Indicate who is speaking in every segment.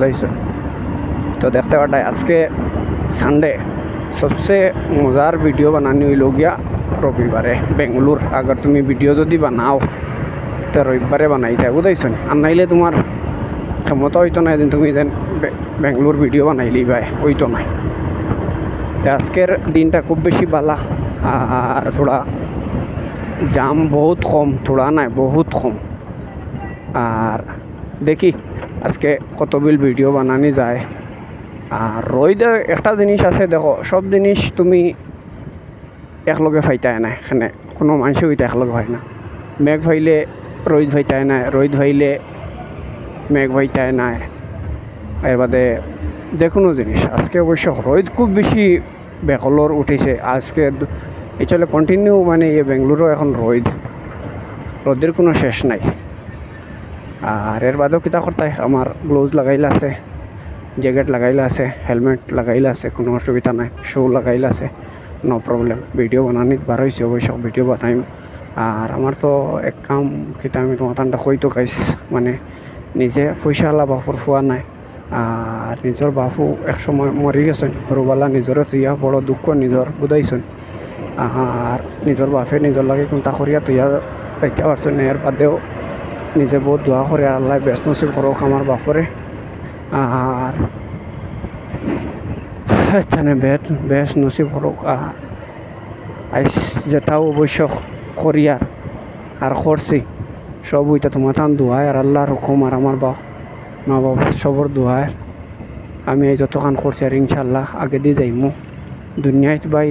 Speaker 1: বুঝাইছো। তো দেখতে পাঠায় আজকে সানডে সবচেয়ে মজার ভিডিও বানানি হইল গিয়া রবিবারে বেঙ্গলোর। আবার তুমি ভিডিও যদি বানাও তো রবিবারে বানাইতে বুঝাইছো। আর নাইলে তোমার ক্ষমতা হইতো না যেন তুমি যেন বেঙ্গলোর ভিডিও বানাইলেই ভাই হইতো না। তো আজকের দিনটা খুব বেশি বালা, আর থোড়া জাম বহুত কম, থোড়া নাই বহুত কম। আর দেখি আজকে কত বিল ভিডিও বানানি যায়। আর রোদে একটা জিনিস আছে, দেখো সব জিনিস তুমি একলগে ফাইতায় না, এখানে কোনো মানুষই হইতে একলগে হয় না। মেঘ ভাইলে রোদ ভাইতায় না, রোদ ভাইলে মেঘ ভাইতায় না, এর বাদে যে কোনো জিনিস। আজকে অবশ্য রোদ খুব বেশি বেকলর উঠেছে আজকে, এই চলে কন্টিনিউ মানে বেঙ্গলুরও এখন রোদের কোনো শেষ নাই। আর এর বাদেও কিতা করতে আমার গ্লোভস লাগাইলে আছে, জ্যাকেট লাগাইলে আছে, হেলমেট লাগাইলে আছে, কোনো অসুবিধা নাই, শু লাগাইলে আছে, নো প্রবলেম। ভিডিও বানানি বার হয়েছে অবশ্য, ভিডিও বানাইম। আর আমার তো এক কাম কিতা আমি তোমার টানটা কইতো গাইস, মানে নিজে পয়সাওয়ালা বাপুর ফুয়া নাই, আর নিজের বাপু একসময় মরি গেছেন সরুবেলা, নিজেরও তুইয়া বড় দুঃখ নিজের বুঝাইছেন। আর নিজের বাপে নিজের লাগে কোনটা করিয়া তুইয়া যাইতে পারছেন। এর বাদেও নিজে বহুত দোয়া করে আল্লাহ বেশ নসিব করুক আমার বাপরে। আর এখানে বেশ নসিব করুক। আইস যেটাও অবশ্য করিয়ার আর করছি সব ওইটা তোমার টান দোয়ায় আর আল্লাহর হুকুম আর আমার মা বাবা সবর দোয়ায় আমি এই যতক্ষণ করছি। আর ইনশাল্লাহ আগে দিয়ে যাইমু দুনিয়ায়। ভাই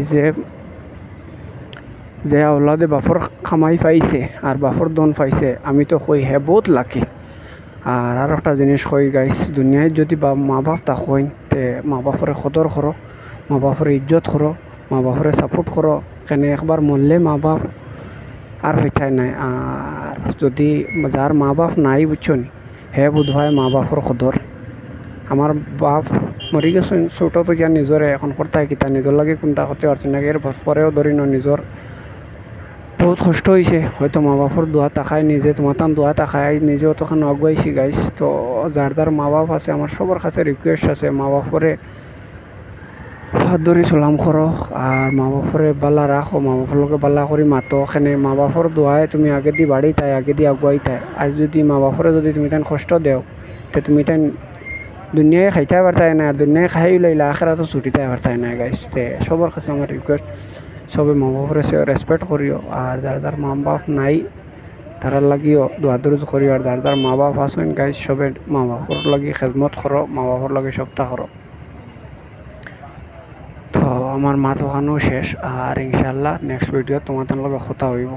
Speaker 1: যে আওলাদে বাপর খামাই পাইছে আর বাপর দন পাইছে, আমি তো কই হে বহুত লাকি। আর একটা জিনিস কই গাইস, দুনিয়ায় যদি মা বাপ তা কইন তে মা বাপরে কদর করো, মা বাপরে ইজ্জত করো, মা বাপরে সাপোর্ট করো। কেন একবার মরলে মা বাপ আর হইতাই নাই। আর যদি যার মা বাপ নাই বুঝছো নি, হে বোধ হয় মা বাপর কদর। আমার বাপ মরি গেছে ছোটো তো গিয়া নিজরে এখন করতাই কিতা নিজের লাগে কোনটা করতে পারছি না। এর পরেও ধরি না নিজর বহুত কষ্ট হয়েছে, হয়তো মা বাপর দোয়া তাকায় নিজে তোমার তান দোয়া তাকায় নিজেও তখন আগুয়াইছি গাইস। তো যার মা বাপ আছে আমার সবার কাছে রিকোয়েস্ট আছে, মা বাপরে হাত ধরে সালাম করো আর মা বাপরে বালা রাখো, মা বাপর লোকে বালা করি মাতো। এখানে মা বাপর দোয়ায় তুমি আগে দি বাড়ি তাই আগে দি আগুয়াই তাই। আর যদি মা বাপরে যদি তুমি তান কষ্ট দেও তো তুমি তান দুনিয়ায় খাইতে পারতাই না, আর দুনিয়ায় খাই লাইলা আখেরা তো ছুটিতে পারতাই না গাইস। তে সবার কাছে আমার রিকোয়েস্ট, সবে মা বাপরে রেসপেক্ট করিও। আর যার মা বাপ নাই তারার লাগিও দোয়া দরুদ করিও। আর যার মা বাপ আসেন গাইস সবে মা বাপর লাগি খেদমত করো, মা বাপর লাগে সবটা করো। তো আমার মা তো ওখানেও শেষ, আর ইনশাল্লাহ নেক্সট ভিডিও তোমাদের লগে কথা হইব।